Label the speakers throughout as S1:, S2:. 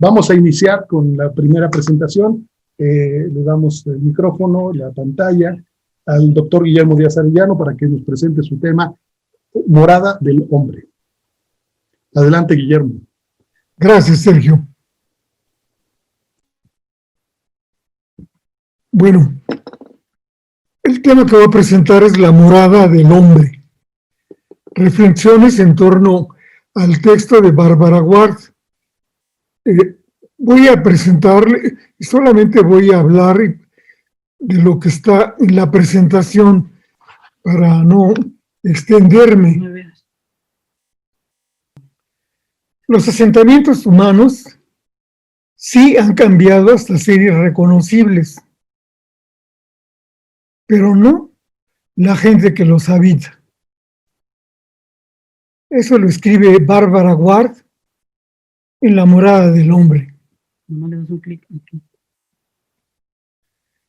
S1: Vamos a iniciar con la primera presentación. Le damos el micrófono, la pantalla, al doctor Guillermo Díaz Arellano para que nos presente su tema, Morada del Hombre. Adelante, Guillermo.
S2: Gracias, Sergio. Bueno, el tema que voy a presentar es la morada del hombre. Reflexiones en torno al texto de Bárbara Ward. Voy a presentarle, y solamente voy a hablar de lo que está en la presentación para no extenderme. Los asentamientos humanos sí han cambiado hasta ser irreconocibles, pero no la gente que los habita. Eso lo escribe Bárbara Ward en La morada del hombre.
S3: No le das un clic aquí.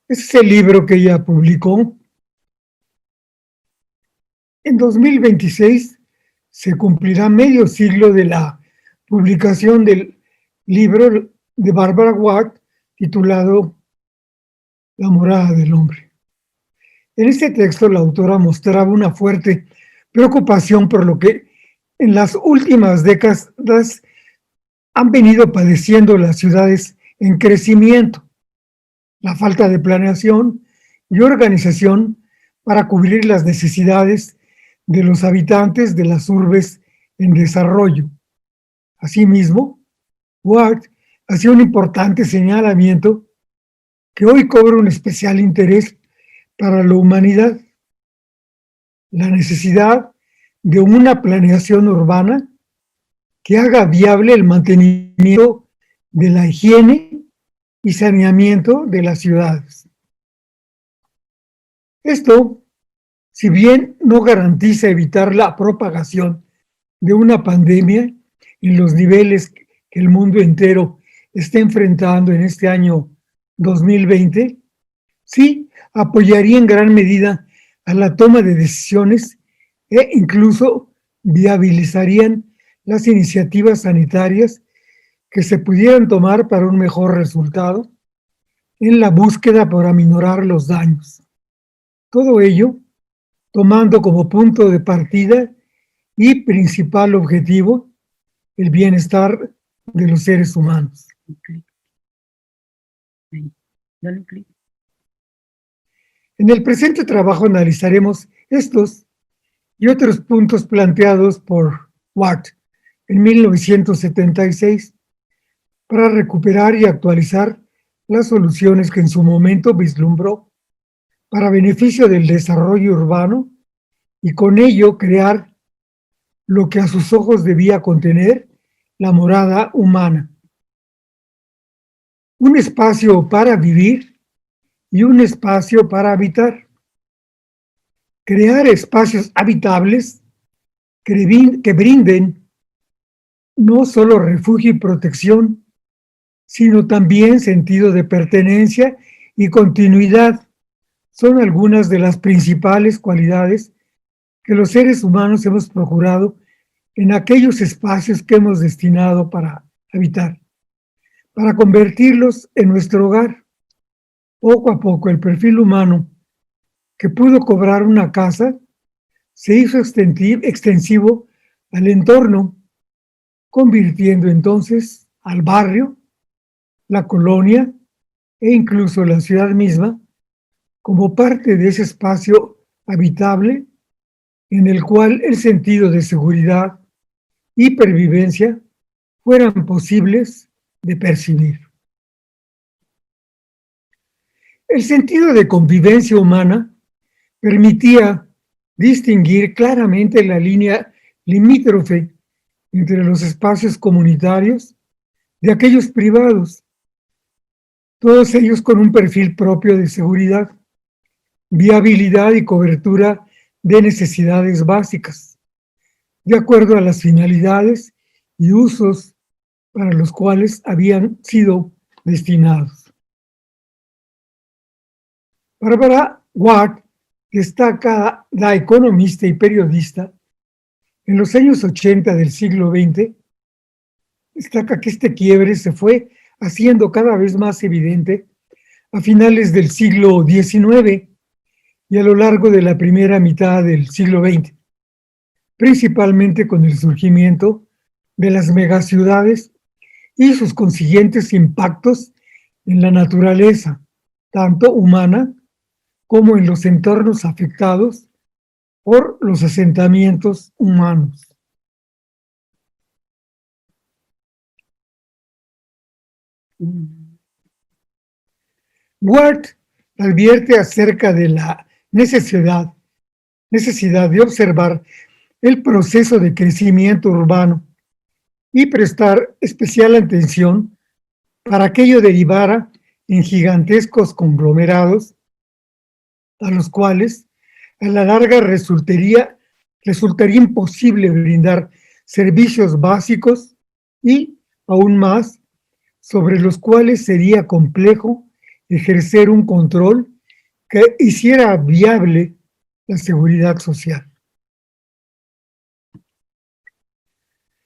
S2: Ese es el libro que ella publicó. En 2026 se cumplirá medio siglo de la publicación del libro de Bárbara Ward titulado La morada del hombre. En este texto la autora mostraba una fuerte preocupación por lo que en las últimas décadas han venido padeciendo las ciudades en crecimiento, la falta de planeación y organización para cubrir las necesidades de los habitantes de las urbes en desarrollo. Asimismo, Ward hacía un importante señalamiento que hoy cobra un especial interés para la humanidad: la necesidad de una planeación urbana que haga viable el mantenimiento de la higiene y saneamiento de las ciudades. Esto, si bien no garantiza evitar la propagación de una pandemia en los niveles que el mundo entero está enfrentando en este año 2020, sí apoyaría en gran medida a la toma de decisiones e incluso viabilizarían las iniciativas sanitarias que se pudieran tomar para un mejor resultado en la búsqueda por aminorar los daños. Todo ello tomando como punto de partida y principal objetivo el bienestar de los seres humanos.
S3: Dale un clic.
S2: En el presente trabajo analizaremos estos y otros puntos planteados por Ward en 1976 para recuperar y actualizar las soluciones que en su momento vislumbró para beneficio del desarrollo urbano y con ello crear lo que a sus ojos debía contener la morada humana. Un espacio para vivir y un espacio para habitar. Crear espacios habitables que brinden no solo refugio y protección, sino también sentido de pertenencia y continuidad. Son algunas de las principales cualidades que los seres humanos hemos procurado en aquellos espacios que hemos destinado para habitar, para convertirlos en nuestro hogar. Poco a poco el perfil humano que pudo cobrar una casa se hizo extensivo al entorno, convirtiendo entonces al barrio, la colonia e incluso la ciudad misma como parte de ese espacio habitable en el cual el sentido de seguridad y pervivencia fueran posibles de percibir. El sentido de convivencia humana permitía distinguir claramente la línea limítrofe entre los espacios comunitarios de aquellos privados, todos ellos con un perfil propio de seguridad, viabilidad y cobertura de necesidades básicas, de acuerdo a las finalidades y usos para los cuales habían sido destinados. Bárbara Ward, destacada economista y periodista, en los años 80 del siglo XX, destaca que este quiebre se fue haciendo cada vez más evidente a finales del siglo XIX y a lo largo de la primera mitad del siglo XX, principalmente con el surgimiento de las megaciudades y sus consiguientes impactos en la naturaleza, tanto humana como en los entornos afectados por los asentamientos humanos. Ward advierte acerca de la necesidad de observar el proceso de crecimiento urbano y prestar especial atención para que ello derivara en gigantescos conglomerados a los cuales a la larga resultaría imposible brindar servicios básicos y, aún más, sobre los cuales sería complejo ejercer un control que hiciera viable la seguridad social.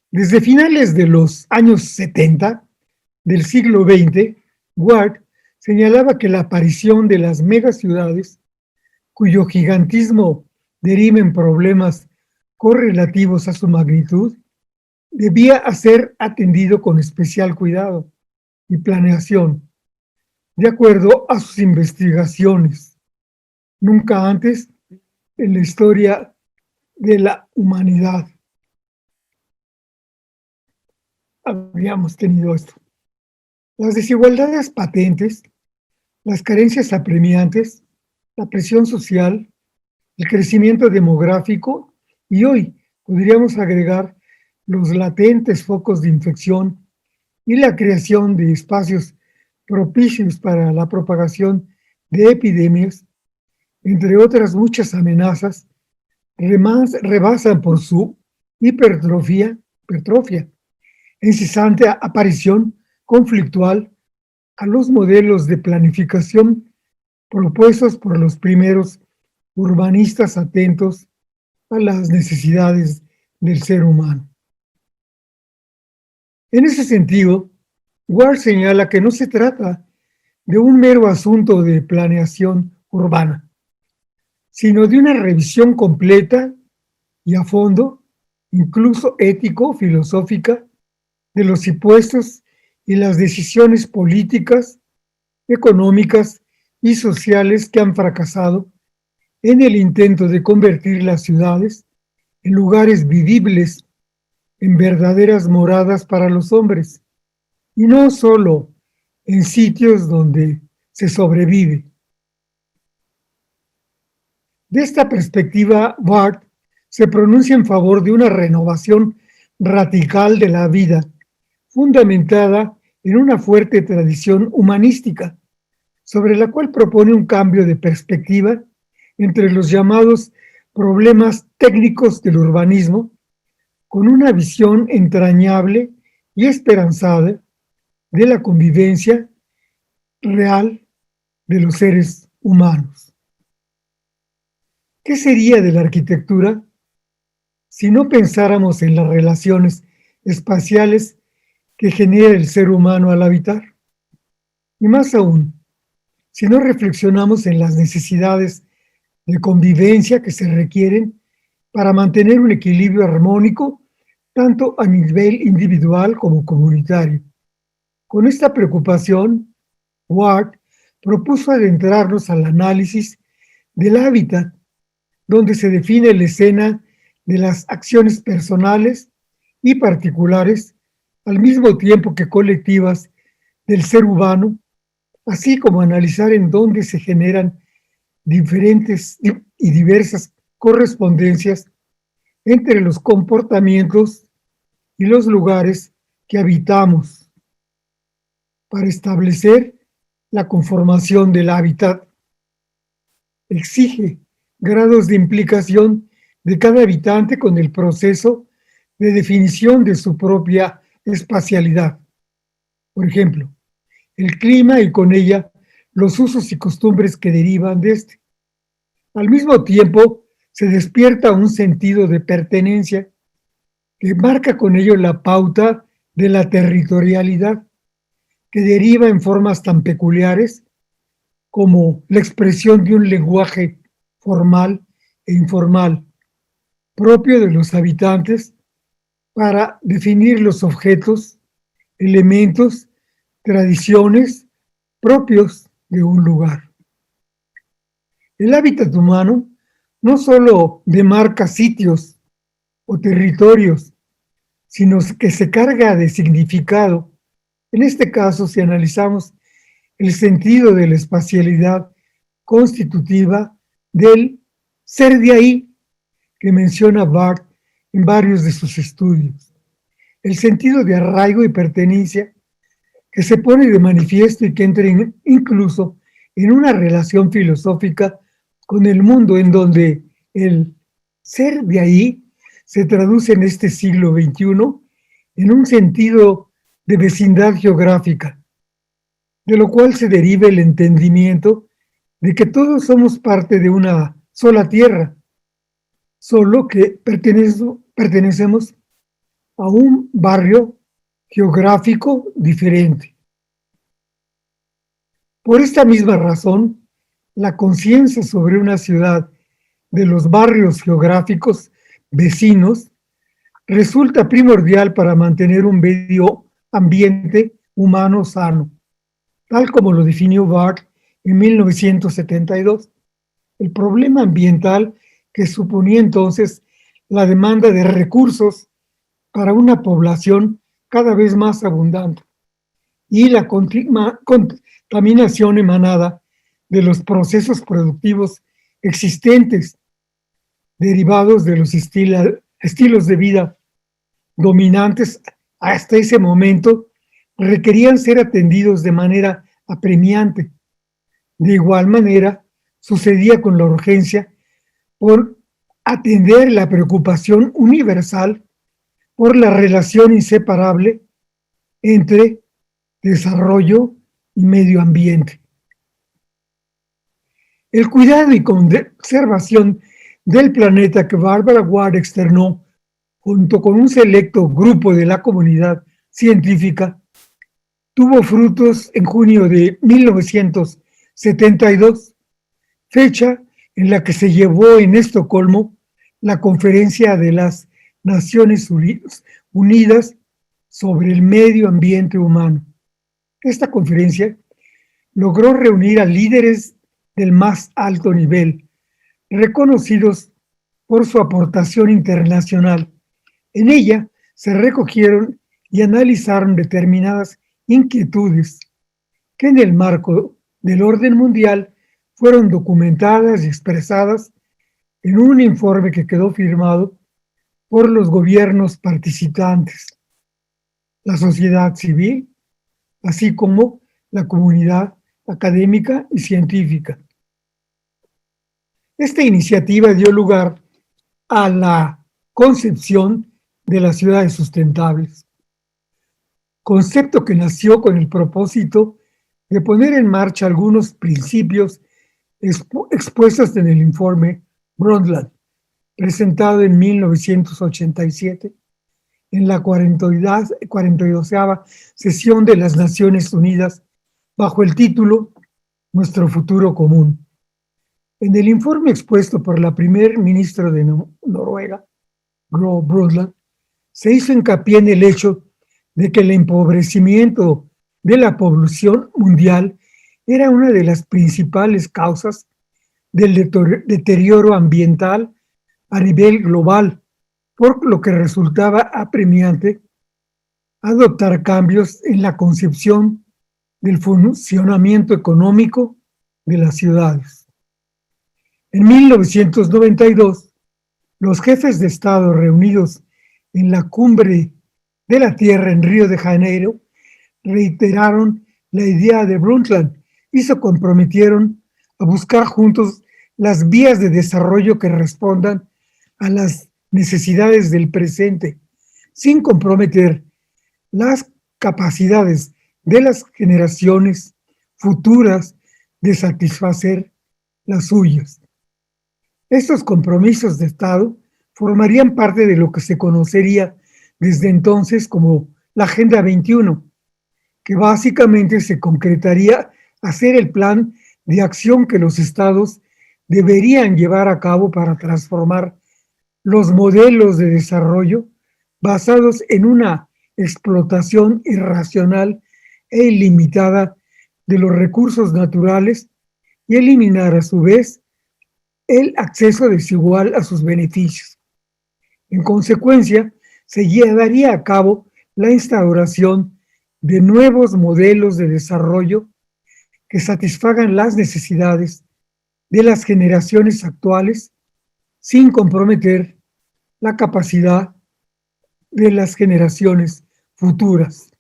S2: Desde finales de los años 70 del siglo XX, Ward señalaba que la aparición de las megaciudades, cuyo gigantismo deriva en problemas correlativos a su magnitud, debía ser atendido con especial cuidado y planeación, de acuerdo a sus investigaciones. Nunca antes en la historia de la humanidad habíamos tenido esto. Las desigualdades patentes, las carencias apremiantes, la presión social, el crecimiento demográfico y hoy podríamos agregar los latentes focos de infección y la creación de espacios propicios para la propagación de epidemias, entre otras muchas amenazas, rebasan por su hipertrofia, incesante aparición conflictual a los modelos de planificación propuestos por los primeros urbanistas atentos a las necesidades del ser humano. En ese sentido, Ward señala que no se trata de un mero asunto de planeación urbana, sino de una revisión completa y a fondo, incluso ético-filosófica, de los impuestos y las decisiones políticas, económicas y sociales que han fracasado en el intento de convertir las ciudades en lugares vivibles, en verdaderas moradas para los hombres, y no solo en sitios donde se sobrevive. De esta perspectiva, Ward se pronuncia en favor de una renovación radical de la vida, fundamentada en una fuerte tradición humanística, sobre la cual propone un cambio de perspectiva entre los llamados problemas técnicos del urbanismo, con una visión entrañable y esperanzada de la convivencia real de los seres humanos. ¿Qué sería de la arquitectura si no pensáramos en las relaciones espaciales que genera el ser humano al habitar? Y más aún, si no reflexionamos en las necesidades de convivencia que se requieren para mantener un equilibrio armónico tanto a nivel individual como comunitario. Con esta preocupación, Ward propuso adentrarnos al análisis del hábitat, donde se define la escena de las acciones personales y particulares, al mismo tiempo que colectivas, del ser humano, así como analizar en dónde se generan diferentes y diversas correspondencias entre los comportamientos y los lugares que habitamos para establecer la conformación del hábitat. Exige grados de implicación de cada habitante con el proceso de definición de su propia espacialidad. Por ejemplo, el clima y con ella los usos y costumbres que derivan de este. Al mismo tiempo, se despierta un sentido de pertenencia que marca con ello la pauta de la territorialidad, que deriva en formas tan peculiares como la expresión de un lenguaje formal e informal, propio de los habitantes para definir los objetos, elementos, tradiciones propios de un lugar. El hábitat humano no solo demarca sitios o territorios, sino que se carga de significado. En este caso, si analizamos el sentido de la espacialidad constitutiva del ser de ahí que menciona Barth en varios de sus estudios. El sentido de arraigo y pertenencia que se pone de manifiesto y que entra incluso en una relación filosófica con el mundo, en donde el ser de ahí se traduce en este siglo XXI en un sentido de vecindad geográfica, de lo cual se deriva el entendimiento de que todos somos parte de una sola tierra, solo que pertenecemos a un barrio geográfico diferente. Por esta misma razón, la conciencia sobre una ciudad de los barrios geográficos vecinos resulta primordial para mantener un medio ambiente humano sano, tal como lo definió Barth en 1972. El problema ambiental que suponía entonces la demanda de recursos para una población cada vez más abundante y la contaminación emanada de los procesos productivos existentes derivados de los estilos de vida dominantes hasta ese momento requerían ser atendidos de manera apremiante. De igual manera, sucedía con la urgencia por atender la preocupación universal por la relación inseparable entre desarrollo y medio ambiente. El cuidado y conservación del planeta que Barbara Ward externó junto con un selecto grupo de la comunidad científica tuvo frutos en junio de 1972, fecha en la que se llevó en Estocolmo la conferencia de las Naciones Unidas sobre el medio ambiente humano. Esta conferencia logró reunir a líderes del más alto nivel, reconocidos por su aportación internacional. En ella se recogieron y analizaron determinadas inquietudes que en el marco del orden mundial fueron documentadas y expresadas en un informe que quedó firmado por los gobiernos participantes, la sociedad civil, así como la comunidad académica y científica. Esta iniciativa dio lugar a la concepción de las ciudades sustentables, concepto que nació con el propósito de poner en marcha algunos principios expuestos en el informe Brundtland, presentado en 1987 en la 42ª sesión de las Naciones Unidas bajo el título Nuestro futuro común. En el informe expuesto por la primer ministra de Noruega, Gro Brundtland, se hizo hincapié en el hecho de que el empobrecimiento de la población mundial era una de las principales causas del deterioro ambiental a nivel global, por lo que resultaba apremiante adoptar cambios en la concepción del funcionamiento económico de las ciudades. En 1992, los jefes de Estado reunidos en la Cumbre de la Tierra en Río de Janeiro reiteraron la idea de Brundtland y se comprometieron a buscar juntos las vías de desarrollo que respondan a las necesidades del presente, sin comprometer las capacidades de las generaciones futuras de satisfacer las suyas. Estos compromisos de Estado formarían parte de lo que se conocería desde entonces como la Agenda 21, que básicamente se concretaría a ser el plan de acción que los estados deberían llevar a cabo para transformar los modelos de desarrollo basados en una explotación irracional e ilimitada de los recursos naturales y eliminar a su vez el acceso desigual a sus beneficios. En consecuencia, se llevaría a cabo la instauración de nuevos modelos de desarrollo que satisfagan las necesidades de las generaciones actuales sin comprometer la capacidad de las generaciones futuras.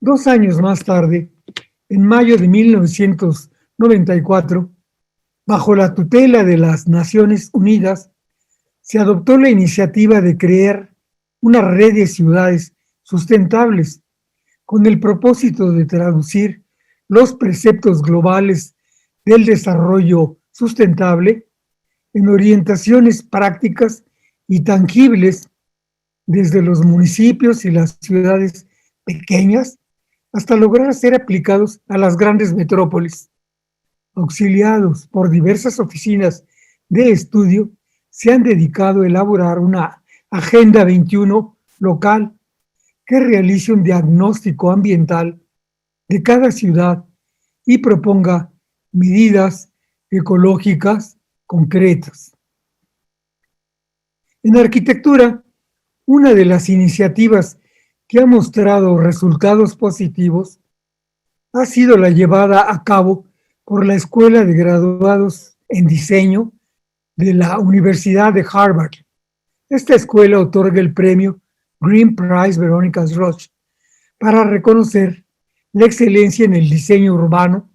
S2: 2 años más tarde, en mayo de 1994, bajo la tutela de las Naciones Unidas, se adoptó la iniciativa de crear una red de ciudades sustentables con el propósito de traducir los preceptos globales del desarrollo sustentable en orientaciones prácticas y tangibles desde los municipios y las ciudades pequeñas hasta lograr ser aplicados a las grandes metrópolis. Auxiliados por diversas oficinas de estudio, se han dedicado a elaborar una Agenda 21 local que realice un diagnóstico ambiental de cada ciudad y proponga medidas ecológicas concretas. En arquitectura, una de las iniciativas que ha mostrado resultados positivos ha sido la llevada a cabo por la Escuela de Graduados en Diseño de la Universidad de Harvard. Esta escuela otorga el premio Green Prize Veronica Roche para reconocer la excelencia en el diseño urbano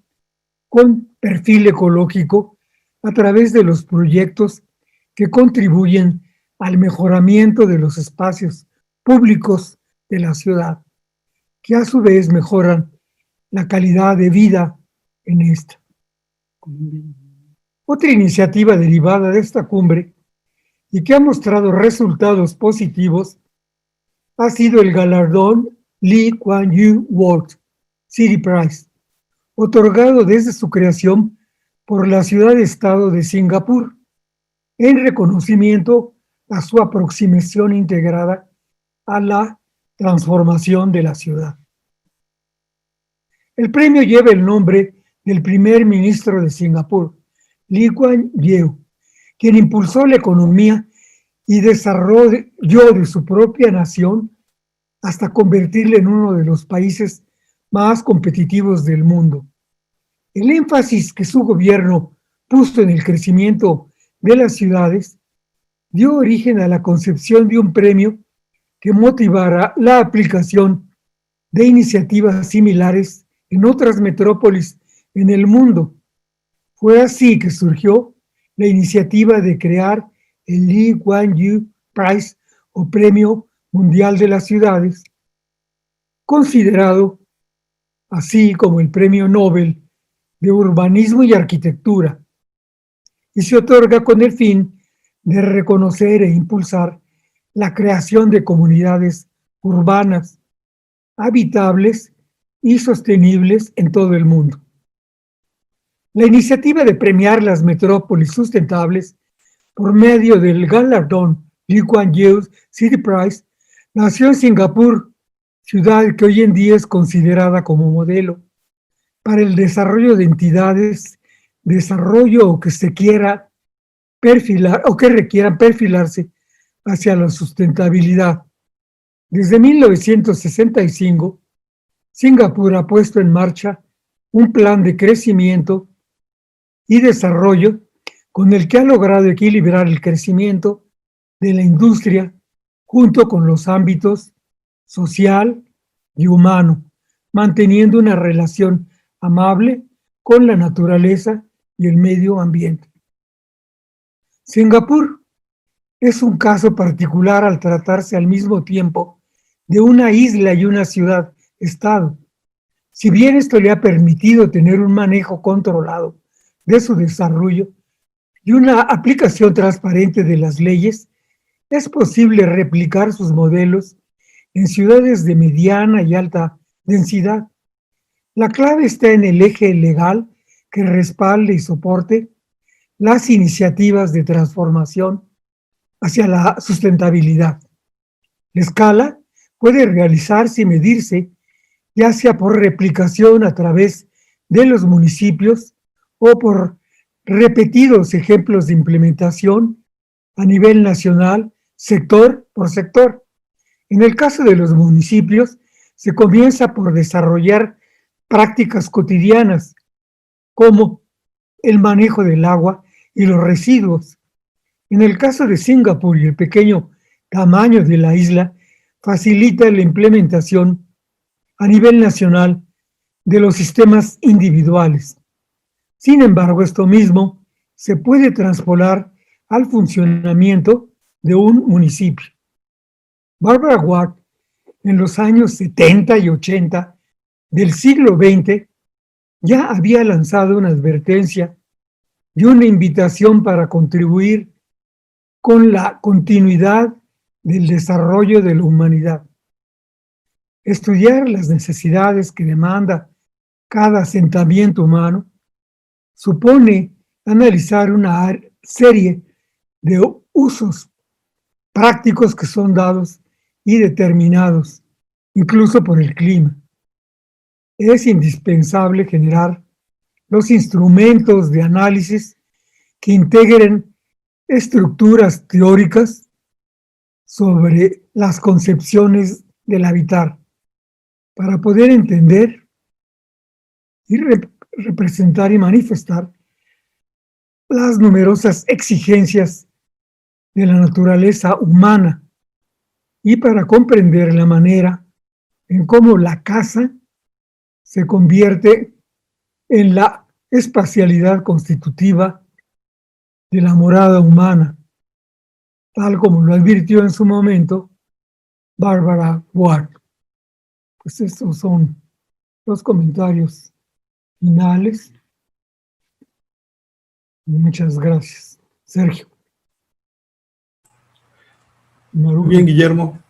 S2: con perfil ecológico a través de los proyectos que contribuyen al mejoramiento de los espacios públicos de la ciudad, que a su vez mejoran la calidad de vida en esta. Otra iniciativa derivada de esta cumbre y que ha mostrado resultados positivos ha sido el galardón Lee Kuan Yew World City Prize, otorgado desde su creación por la ciudad-estado de Singapur, en reconocimiento a su aproximación integrada a la transformación de la ciudad. El premio lleva el nombre del primer ministro de Singapur, Lee Kuan Yew, quien impulsó la economía y desarrolló de su propia nación hasta convertirla en uno de los países más competitivos del mundo. El énfasis que su gobierno puso en el crecimiento de las ciudades dio origen a la concepción de un premio que motivara la aplicación de iniciativas similares en otras metrópolis en el mundo. Fue así que surgió la iniciativa de crear el Lee Kuan Yew Prize o Premio Mundial de las Ciudades, considerado así como el Premio Nobel de Urbanismo y Arquitectura, y se otorga con el fin de reconocer e impulsar la creación de comunidades urbanas, habitables y sostenibles en todo el mundo. La iniciativa de premiar las metrópolis sustentables por medio del galardón Lee Kuan Yew City Prize nació en Singapur, ciudad que hoy en día es considerada como modelo para el desarrollo de entidades, desarrollo o que se quiera perfilar o que requieran perfilarse hacia la sustentabilidad. Desde 1965, Singapur ha puesto en marcha un plan de crecimiento y desarrollo con el que ha logrado equilibrar el crecimiento de la industria junto con los ámbitos social y humano, manteniendo una relación amable con la naturaleza y el medio ambiente. Singapur es un caso particular al tratarse al mismo tiempo de una isla y una ciudad-estado. Si bien esto le ha permitido tener un manejo controlado de su desarrollo y una aplicación transparente de las leyes, es posible replicar sus modelos en ciudades de mediana y alta densidad. La clave está en el eje legal que respalde y soporte las iniciativas de transformación hacia la sustentabilidad. La escala puede realizarse y medirse ya sea por replicación a través de los municipios o por repetidos ejemplos de implementación a nivel nacional, sector por sector. En el caso de los municipios, se comienza por desarrollar prácticas cotidianas como el manejo del agua y los residuos. En el caso de Singapur y el pequeño tamaño de la isla, facilita la implementación a nivel nacional de los sistemas individuales. Sin embargo, esto mismo se puede traspolar al funcionamiento de un municipio. Barbara Ward, en los años 70 y 80 del siglo XX, ya había lanzado una advertencia y una invitación para contribuir con la continuidad del desarrollo de la humanidad. Estudiar las necesidades que demanda cada asentamiento humano supone analizar una serie de usos prácticos que son dados y determinados, incluso por el clima. Es indispensable generar los instrumentos de análisis que integren estructuras teóricas sobre las concepciones del habitar, para poder entender y representar y manifestar las numerosas exigencias de la naturaleza humana y para comprender la manera en cómo la casa se convierte en la espacialidad constitutiva de la morada humana, tal como lo advirtió en su momento Barbara Ward. Pues estos son los comentarios finales. Muchas gracias. Sergio.
S1: Muy bien, Guillermo.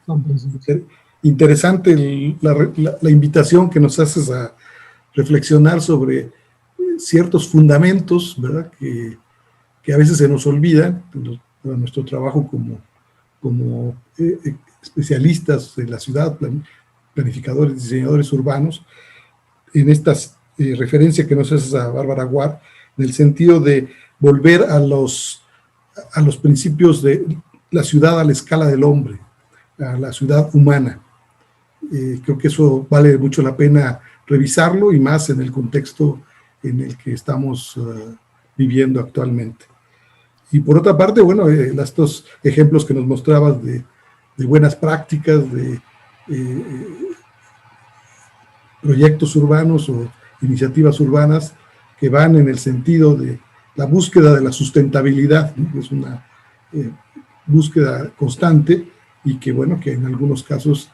S1: Interesante la invitación que nos haces a reflexionar sobre ciertos fundamentos, ¿verdad?, que a veces se nos olvidan para nuestro trabajo como especialistas de la ciudad, planificadores, diseñadores urbanos, en esta referencia que nos haces a Barbara Ward, en el sentido de volver a los principios de la ciudad a la escala del hombre, a la ciudad humana. Creo que eso vale mucho la pena revisarlo, y más en el contexto en el que estamos viviendo actualmente. Y por otra parte, bueno, estos ejemplos que nos mostrabas de buenas prácticas, de proyectos urbanos o iniciativas urbanas que van en el sentido de la búsqueda de la sustentabilidad, ¿no? Es una búsqueda constante, y que, bueno, que en algunos casos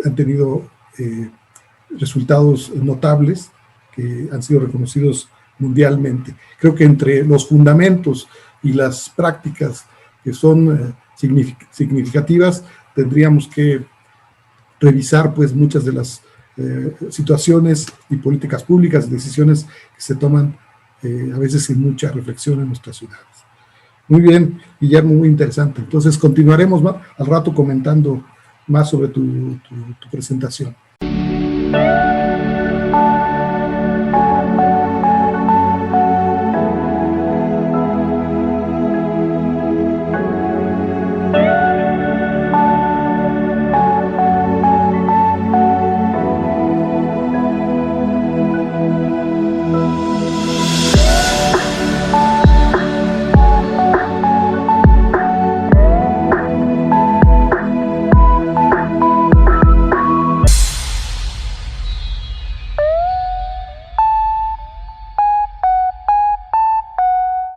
S1: han tenido resultados notables que han sido reconocidos mundialmente. Creo que entre los fundamentos y las prácticas que son significativas, tendríamos que revisar pues muchas de las situaciones y políticas públicas, decisiones que se toman a veces sin mucha reflexión en nuestras ciudades. Muy bien, Guillermo, muy interesante. Entonces continuaremos al rato comentando más sobre tu presentación.